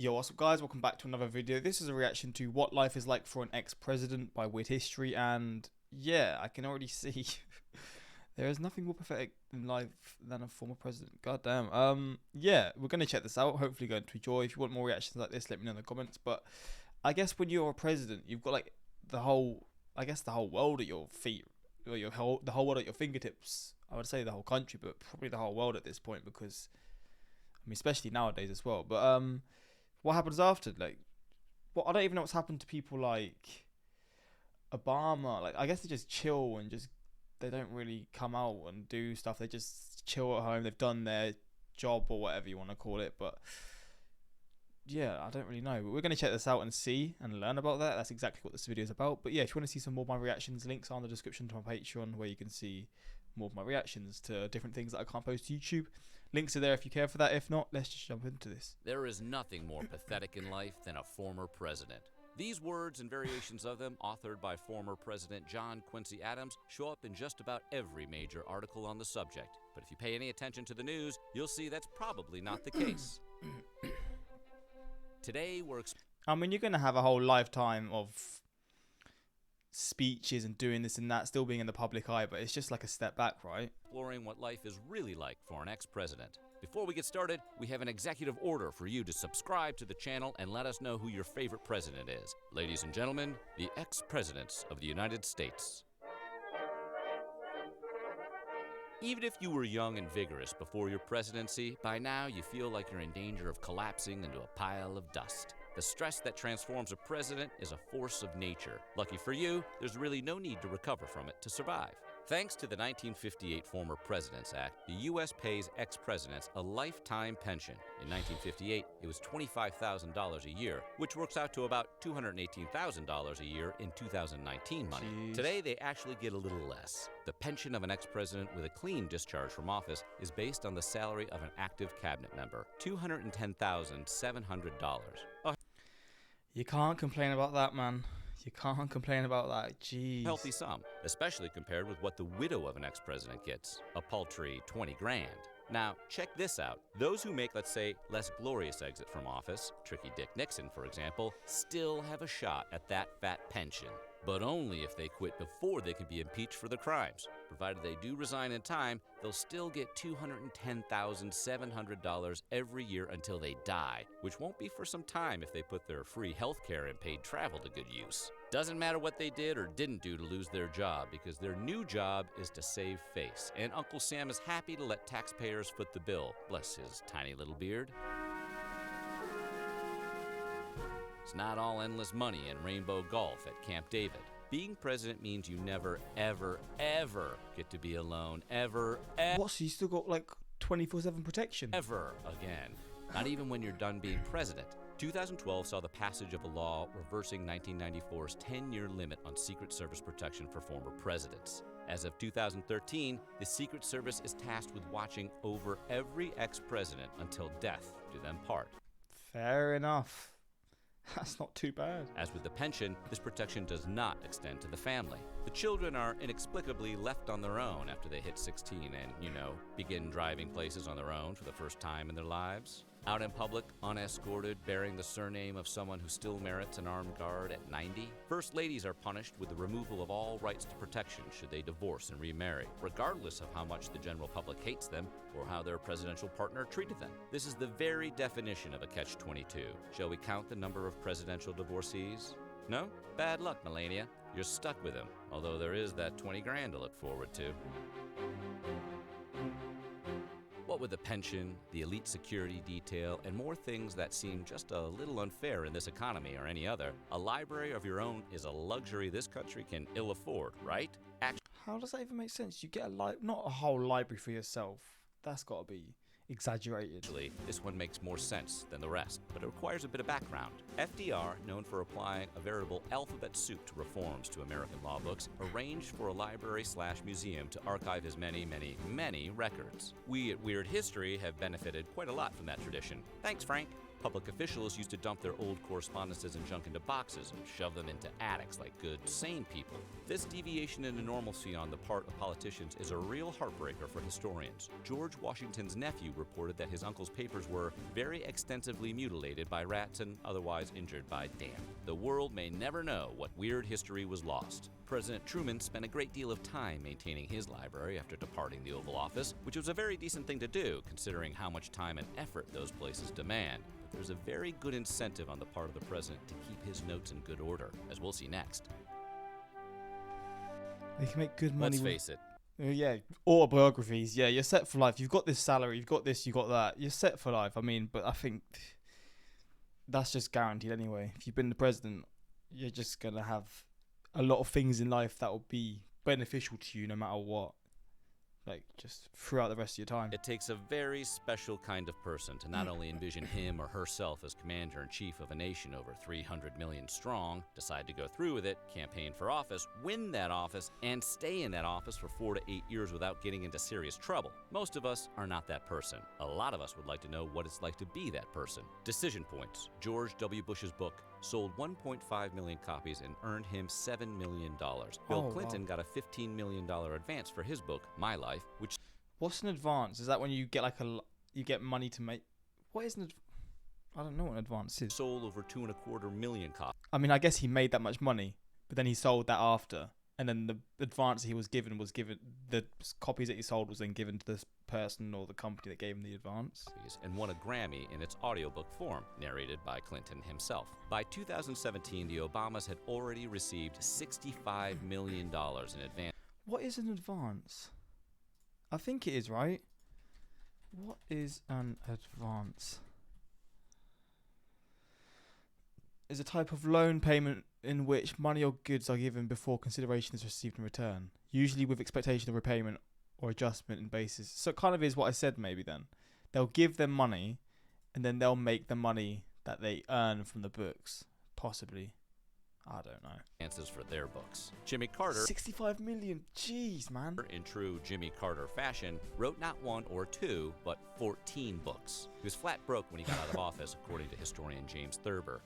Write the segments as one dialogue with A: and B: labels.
A: Yo, what's up guys, welcome back to another video. This is a reaction to What Life is Like for an Ex-President by Weird History, and yeah, I can already see there is nothing more pathetic in life than a former president. God damn. Yeah, we're going to check this out, hopefully going to enjoy. If you want more reactions like this, let me know in the comments. But I guess when you're a president, you've got like the whole world at your feet, or the whole world at your fingertips. I would say the whole country, but probably the whole world at this point, because I mean, especially nowadays as well. But what happens after? Like, what? I don't even know what's happened to people like Obama. Like, I guess they just chill and they don't really come out and do stuff. They just chill at home. They've done their job or whatever you want to call it. But yeah, I don't really know. But we're going to check this out and see and learn about that. That's exactly what this video is about. But yeah, if you want to see some more of my reactions, links are in the description to my Patreon, where you can see more of my reactions to different things that I can't post to YouTube. Links are there if you care for that. If not, let's just jump into this.
B: There is nothing more pathetic in life than a former president. These words and variations of them, authored by former President John Quincy Adams, show up in just about every major article on the subject. But if you pay any attention to the news, you'll see that's probably not the case. Today,
A: I mean, you're going to have a whole lifetime of speeches and doing this and that, still being in the public eye, but it's just like a step back, right?
B: Exploring what life is really like for an ex-president. Before we get started, we have an executive order for you to subscribe to the channel and let us know who your favorite president is. Ladies and gentlemen, the ex-presidents of the United States. Even if you were young and vigorous before your presidency, by now you feel like you're in danger of collapsing into a pile of dust. The stress that transforms a president is a force of nature. Lucky for you, there's really no need to recover from it to survive. Thanks to the 1958 Former Presidents Act, the U.S. pays ex-presidents a lifetime pension. In 1958, it was $25,000 a year, which works out to about $218,000 a year in 2019 money.
A: Jeez.
B: Today, they actually get a little less. The pension of an ex-president with a clean discharge from office is based on the salary of an active cabinet member, $210,700.
A: You can't complain about that, man. You can't complain about that. Jeez.
B: Healthy sum, especially compared with what the widow of an ex-president gets, a paltry 20 grand. Now, check this out. Those who make, let's say, less glorious exit from office, Tricky Dick Nixon, for example, still have a shot at that fat pension. But only if they quit before they can be impeached for their crimes. Provided they do resign in time, they'll still get $210,700 every year until they die, which won't be for some time if they put their free health care and paid travel to good use. Doesn't matter what they did or didn't do to lose their job, because their new job is to save face. And Uncle Sam is happy to let taxpayers foot the bill, bless his tiny little beard. It's not all endless money and rainbow golf at Camp David. Being president means you never, ever, ever get to be alone, ever,
A: What, so you still got like 24/7 protection?
B: ever again. Not even when you're done being president. 2012 saw the passage of a law reversing 1994's 10-year limit on Secret Service protection for former presidents. As of 2013, the Secret Service is tasked with watching over every ex-president until death do them part.
A: Fair enough. That's not too bad.
B: As with the pension, this protection does not extend to the family. The children are inexplicably left on their own after they hit 16 and, begin driving places on their own for the first time in their lives. Out in public, unescorted, bearing the surname of someone who still merits an armed guard at 90. First ladies are punished with the removal of all rights to protection should they divorce and remarry, regardless of how much the general public hates them or how their presidential partner treated them. This is the very definition of a catch-22. Shall we count the number of presidential divorcees? No? Bad luck, Melania. You're stuck with him, although there is that 20 grand to look forward to. What with the pension, the elite security detail, and more things that seem just a little unfair in this economy or any other, a library of your own is a luxury this country can ill afford, right?
A: How does that even make sense? You get not a whole library for yourself. That's got to be exaggerated.
B: Actually, this one makes more sense than the rest, but it requires a bit of background. FDR, known for applying a veritable alphabet soup to reforms to American law books, arranged for a library/museum to archive his many, many, many records. We at Weird History have benefited quite a lot from that tradition. Thanks, Frank. Public officials used to dump their old correspondences and junk into boxes and shove them into attics like good, sane people. This deviation into normalcy on the part of politicians is a real heartbreaker for historians. George Washington's nephew reported that his uncle's papers were very extensively mutilated by rats and otherwise injured by damp. The world may never know what weird history was lost. President Truman spent a great deal of time maintaining his library after departing the Oval Office, which was a very decent thing to do considering how much time and effort those places demand. But there's a very good incentive on the part of the president to keep his notes in good order, as we'll see next.
A: They can make good money.
B: Let's face it.
A: Yeah, autobiographies. Yeah, you're set for life. You've got this salary. You've got this. You got that. You're set for life. I mean, but I think that's just guaranteed anyway. If you've been the president, you're just gonna have a lot of things in life that will be beneficial to you no matter what. Like, just throughout the rest of your time.
B: It takes a very special kind of person to not only envision him or herself as commander-in-chief of a nation over 300 million strong, decide to go through with it, campaign for office, win that office, and stay in that office for 4 to 8 years without getting into serious trouble. Most of us are not that person. A lot of us would like to know what it's like to be that person. Decision points. George W. Bush's book sold 1.5 million copies and earned him $7 million. Bill Clinton got a $15 million advance for his book, My Life, which...
A: What's an advance? Is that when you get like you get money to make... What is an I don't know what an advance is.
B: Sold over 2.25 million copies.
A: I mean, I guess he made that much money, but then he sold that after. And then the advance he was given, the copies that he sold was then given to this person or the company that gave him the advance.
B: And won a Grammy in its audiobook form, narrated by Clinton himself. By 2017, the Obamas had already received $65 million in advance.
A: What is an advance? I think it is, right? What is an advance? Is a type of loan payment in which money or goods are given before consideration is received in return, usually with expectation of repayment or adjustment in basis. So it kind of is what I said maybe then. They'll give them money and then they'll make the money that they earn from the books. Possibly. I don't know.
B: Answers for their books. Jimmy Carter,
A: 65 million. Jeez, man.
B: in true Jimmy Carter fashion, wrote not 1 or 2, but 14 books. He was flat broke when he got out of office, according to historian James Thurber.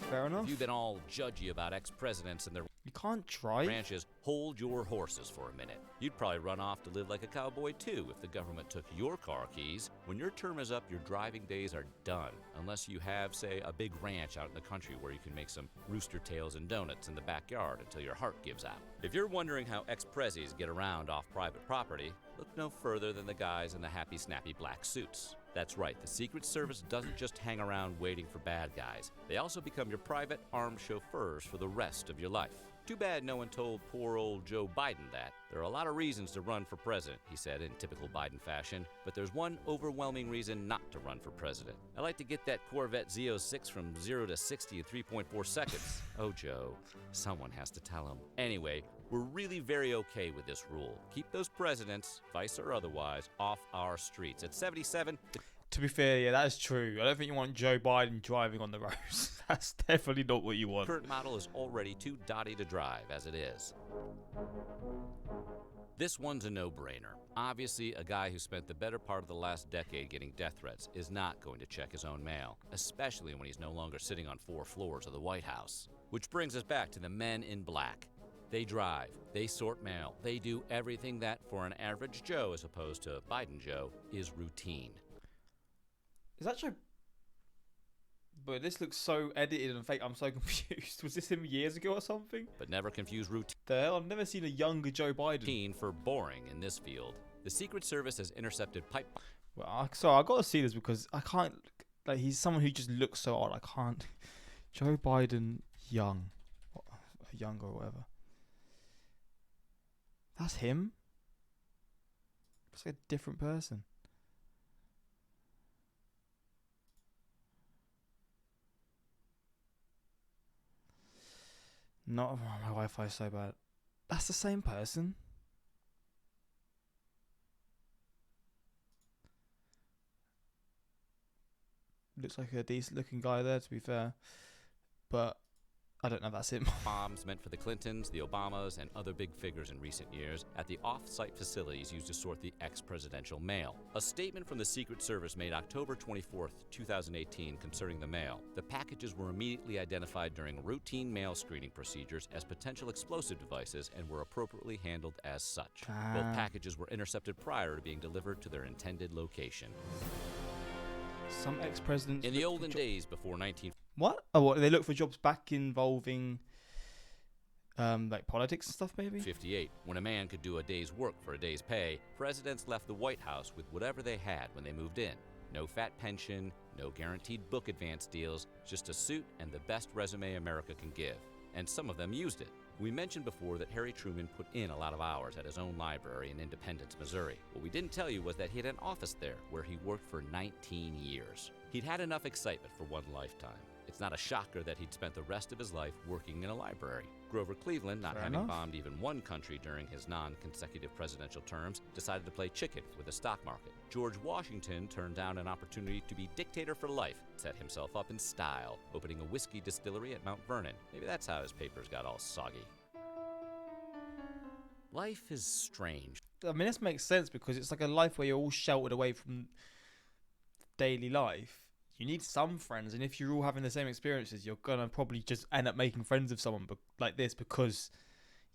A: Fair enough.
B: If you've been all judgy about ex-presidents and their
A: You can't drive.
B: ranches, hold your horses for a minute. You'd probably run off to live like a cowboy too if the government took your car keys. When your term is up, your driving days are done, unless you have, say, a big ranch out in the country where you can make some rooster tails and donuts in the backyard until your heart gives out. If you're wondering how ex-prezzies get around off private property, look no further than the guys in the happy, snappy black suits. That's right, the Secret Service doesn't just hang around waiting for bad guys. They also become your private armed chauffeurs for the rest of your life. Too bad no one told poor old Joe Biden that. There are a lot of reasons to run for president, he said in typical Biden fashion, but there's one overwhelming reason not to run for president. I like to get that Corvette Z06 from 0 to 60 in 3.4 seconds. Oh, Joe, someone has to tell him. Anyway, we're really very okay with this rule. Keep those presidents, vice or otherwise, off our streets. At 77...
A: To be fair, yeah, that is true. I don't think you want Joe Biden driving on the roads. That's definitely not what you want.
B: Current model is already too dotty to drive as it is. This one's a no-brainer. Obviously, a guy who spent the better part of the last decade getting death threats is not going to check his own mail, especially when he's no longer sitting on 4 floors of the White House. Which brings us back to the men in black. They drive, they sort mail, they do everything that, for an average Joe as opposed to Biden Joe, is routine.
A: Is that true? But this looks so edited and fake. I'm so confused. Was this him years ago or something?
B: But never confuse routine
A: The hell? I've never seen a younger Joe Biden.
B: for boring in this field. The Secret Service has intercepted pipe...
A: Well, I got to see this because I can't. Like, he's someone who just looks so odd. I can't. Joe Biden, young, younger or whatever. That's him. It's like a different person. Not my Wi-Fi is so bad. That's the same person. Looks like a decent looking guy there, to be fair. But I don't know, that's it.
B: Bombs meant for the Clintons, the Obamas, and other big figures in recent years at the off-site facilities used to sort the ex-presidential mail. A statement from the Secret Service made October 24, 2018 concerning the mail. The packages were immediately identified during routine mail screening procedures as potential explosive devices and were appropriately handled as such. Both packages were intercepted prior to being delivered to their intended location.
A: Some ex-presidents...
B: In the olden days before 19...
A: What? Oh, what? They look for jobs back involving, like politics and stuff, maybe?
B: 58, when a man could do a day's work for a day's pay, presidents left the White House with whatever they had when they moved in. No fat pension, no guaranteed book advance deals, just a suit and the best resume America can give. And some of them used it. We mentioned before that Harry Truman put in a lot of hours at his own library in Independence, Missouri. What we didn't tell you was that he had an office there where he worked for 19 years. He'd had enough excitement for one lifetime. It's not a shocker that he'd spent the rest of his life working in a library. Grover Cleveland, not having bombed even one country during his non-consecutive presidential terms, decided to play chicken with the stock market. George Washington turned down an opportunity to be dictator for life, set himself up in style, opening a whiskey distillery at Mount Vernon. Maybe that's how his papers got all soggy. Life is strange.
A: I mean, this makes sense because it's like a life where you're all sheltered away from daily life. You need some friends, and if you're all having the same experiences, you're gonna probably just end up making friends with someone like this because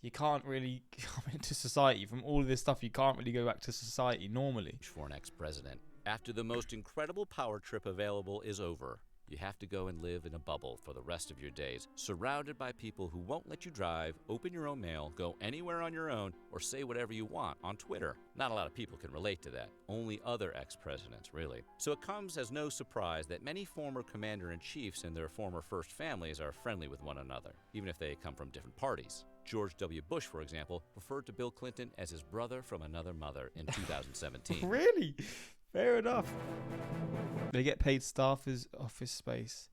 A: you can't really come into society from all of this stuff. You can't really go back to society normally.
B: For an ex-president, after the most incredible power trip available is over, you have to go and live in a bubble for the rest of your days, surrounded by people who won't let you drive, open your own mail, go anywhere on your own, or say whatever you want on Twitter. Not a lot of people can relate to that. Only other ex-presidents, really. So it comes as no surprise that many former commander-in-chiefs and their former first families are friendly with one another, even if they come from different parties. George W. Bush, for example, referred to Bill Clinton as his brother from another mother in 2017.
A: Really? Fair enough. They get paid staff as office space.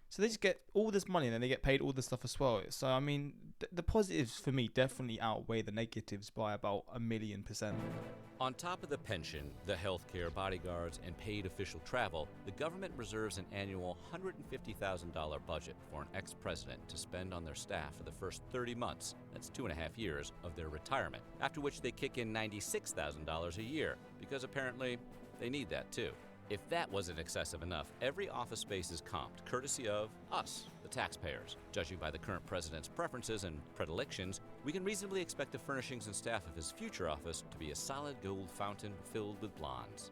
A: So they just get all this money and then they get paid all this stuff as well. So, I mean, the positives for me definitely outweigh the negatives by about 1,000,000%.
B: On top of the pension, the healthcare, bodyguards, and paid official travel, the government reserves an annual $150,000 budget for an ex-president to spend on their staff for the first 30 months, that's 2.5 years, of their retirement, after which they kick in $96,000 a year, because apparently they need that too. If that wasn't excessive enough, every office space is comped, courtesy of us, the taxpayers. Judging by the current president's preferences and predilections, we can reasonably expect the furnishings and staff of his future office to be a solid gold fountain filled with blondes.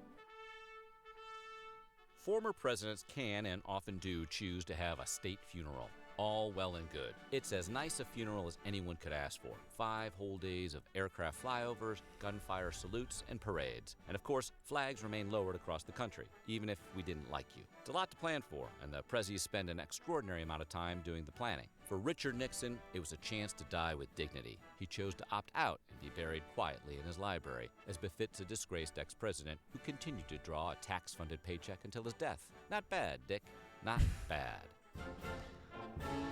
B: Former presidents can and often do choose to have a state funeral. All well and good. It's as nice a funeral as anyone could ask for. 5 whole days of aircraft flyovers, gunfire salutes, and parades. And of course, flags remain lowered across the country, even if we didn't like you. It's a lot to plan for, and the prezzies spend an extraordinary amount of time doing the planning. For Richard Nixon, it was a chance to die with dignity. He chose to opt out and be buried quietly in his library, as befits a disgraced ex-president who continued to draw a tax-funded paycheck until his death. Not bad, Dick. Not bad.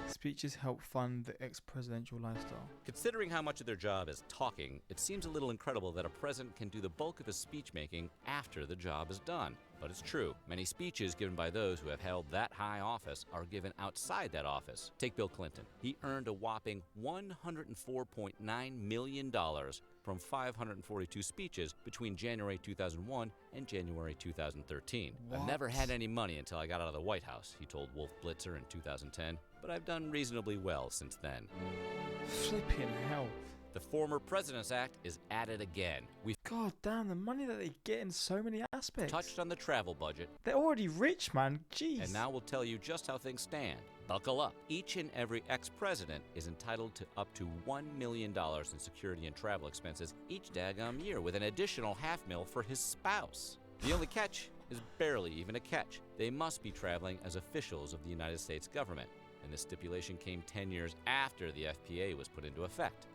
A: Speeches help fund the ex-presidential lifestyle.
B: Considering how much of their job is talking, it seems a little incredible that a president can do the bulk of his speech-making after the job is done. But it's true. Many speeches given by those who have held that high office are given outside that office. Take Bill Clinton. He earned a whopping $104.9 million from 542 speeches between January 2001 and January 2013.
A: What?
B: I've never had any money until I got out of the White House, he told Wolf Blitzer in 2010, but I've done reasonably well since then.
A: Flipping hell.
B: The Former President's Act is at it again. We've
A: God damn, the money that they get in so many aspects.
B: touched on the travel budget,
A: They're already rich, man. Jeez.
B: and now we'll tell you just how things stand. Buckle up. Each and every ex-president is entitled to up to $1 million in security and travel expenses each daggum year, with an additional $500,000 for his spouse. The only catch is barely even a catch. They must be traveling as officials of the United States government, and this stipulation came 10 years after the FPA was put into effect.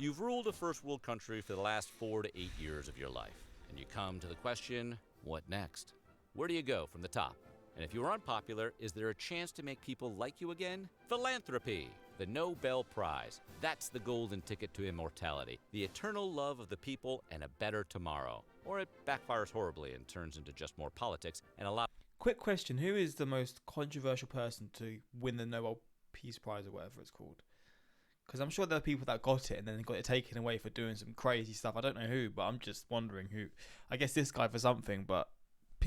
B: You've ruled a first world country for the last 4 to 8 years of your life, and you come to the question, what next? Where do you go from the top? And if you are unpopular, is there a chance to make people like you again? Philanthropy, the Nobel Prize. That's the golden ticket to immortality, the eternal love of the people and a better tomorrow. Or it backfires horribly and turns into just more politics and a lot.
A: quick question: who is the most controversial person to win the Nobel Peace Prize or whatever it's called? Because I'm sure there are people that got it and then got it taken away for doing some crazy stuff. I don't know who, but I'm just wondering who. I guess this guy for something, but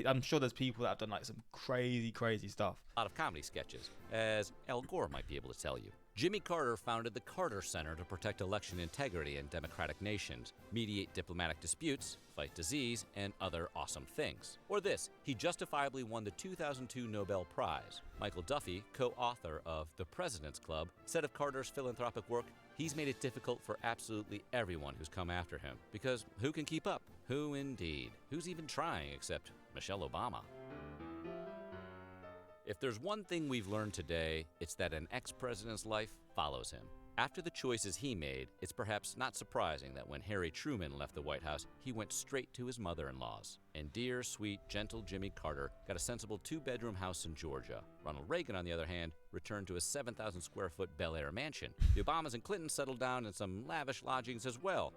A: I'm sure there's people that have done like some crazy stuff.
B: A lot of comedy sketches, as Al Gore might be able to tell you. Jimmy Carter founded the Carter Center to protect election integrity in democratic nations, mediate diplomatic disputes, fight disease, and other awesome things. Or this, he justifiably won the 2002 Nobel Prize. Michael Duffy, co-author of The President's Club, said of Carter's philanthropic work, he's made it difficult for absolutely everyone who's come after him. Because who can keep up? Who indeed? Who's even trying except Michelle Obama? If there's one thing we've learned today, it's that an ex-president's life follows him. After the choices he made, it's perhaps not surprising that when Harry Truman left the White House, he went straight to his mother-in-law's. And dear, sweet, gentle Jimmy Carter got a sensible 2-bedroom house in Georgia. Ronald Reagan, on the other hand, returned to a 7,000-square-foot Bel Air mansion. The Obamas and Clintons settled down in some lavish lodgings as well.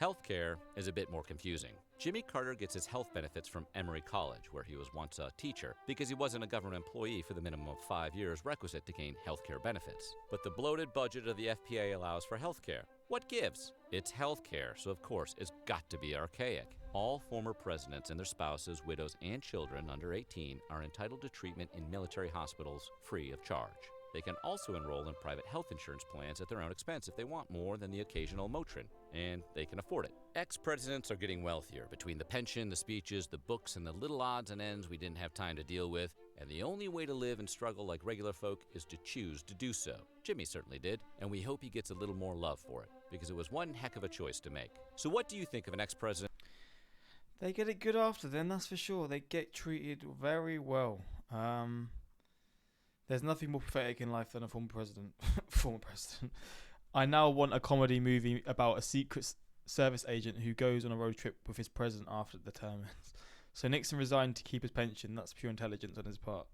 B: Healthcare is a bit more confusing. Jimmy Carter gets his health benefits from Emory College, where he was once a teacher, because he wasn't a government employee for the minimum of 5 years requisite to gain healthcare benefits. But the bloated budget of the FPA allows for healthcare. What gives? It's healthcare, so of course it's got to be archaic. All former presidents and their spouses, widows, and children under 18 are entitled to treatment in military hospitals free of charge. They can also enroll in private health insurance plans at their own expense if they want more than the occasional Motrin, and they can afford it. Ex-presidents are getting wealthier between the pension, the speeches, the books, and the little odds and ends we didn't have time to deal with, and the only way to live and struggle like regular folk is to choose to do so. Jimmy certainly did, and we hope he gets a little more love for it, because it was one heck of a choice to make. So what do you think of an ex-president?
A: They get it good after then, that's for sure. They get treated very well. There's nothing more pathetic in life than a former president. Former president. I now want a comedy movie about a secret service agent who goes on a road trip with his president after the term ends. So Nixon resigned to keep his pension. That's pure intelligence on his part.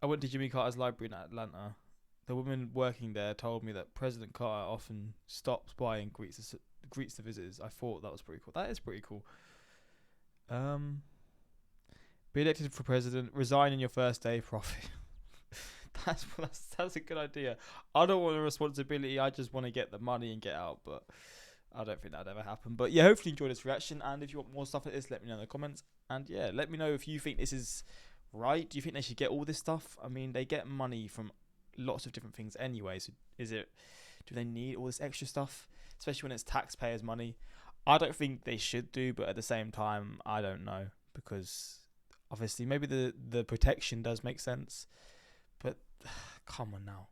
A: I went to Jimmy Carter's library in Atlanta. The woman working there told me that President Carter often stops by and greets the visitors. I thought that was pretty cool. That is pretty cool. Be elected for president. Resign on your first day. Profit. That's a good idea. I don't want a responsibility. I just want to get the money and get out. But I don't think that'd ever happen. But yeah, hopefully you enjoyed this reaction. And if you want more stuff like this, let me know in the comments. And yeah, let me know if you think this is right. Do you think they should get all this stuff? I mean, they get money from lots of different things anyway. So do they need all this extra stuff? Especially when it's taxpayers' money. I don't think they should do, but at the same time, I don't know. Because obviously maybe the protection does make sense. But come on now.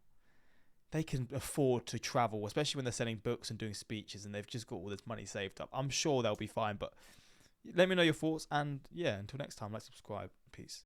A: They can afford to travel, especially when they're selling books and doing speeches and they've just got all this money saved up. I'm sure they'll be fine, but let me know your thoughts. And yeah, until next time, like, subscribe. Peace.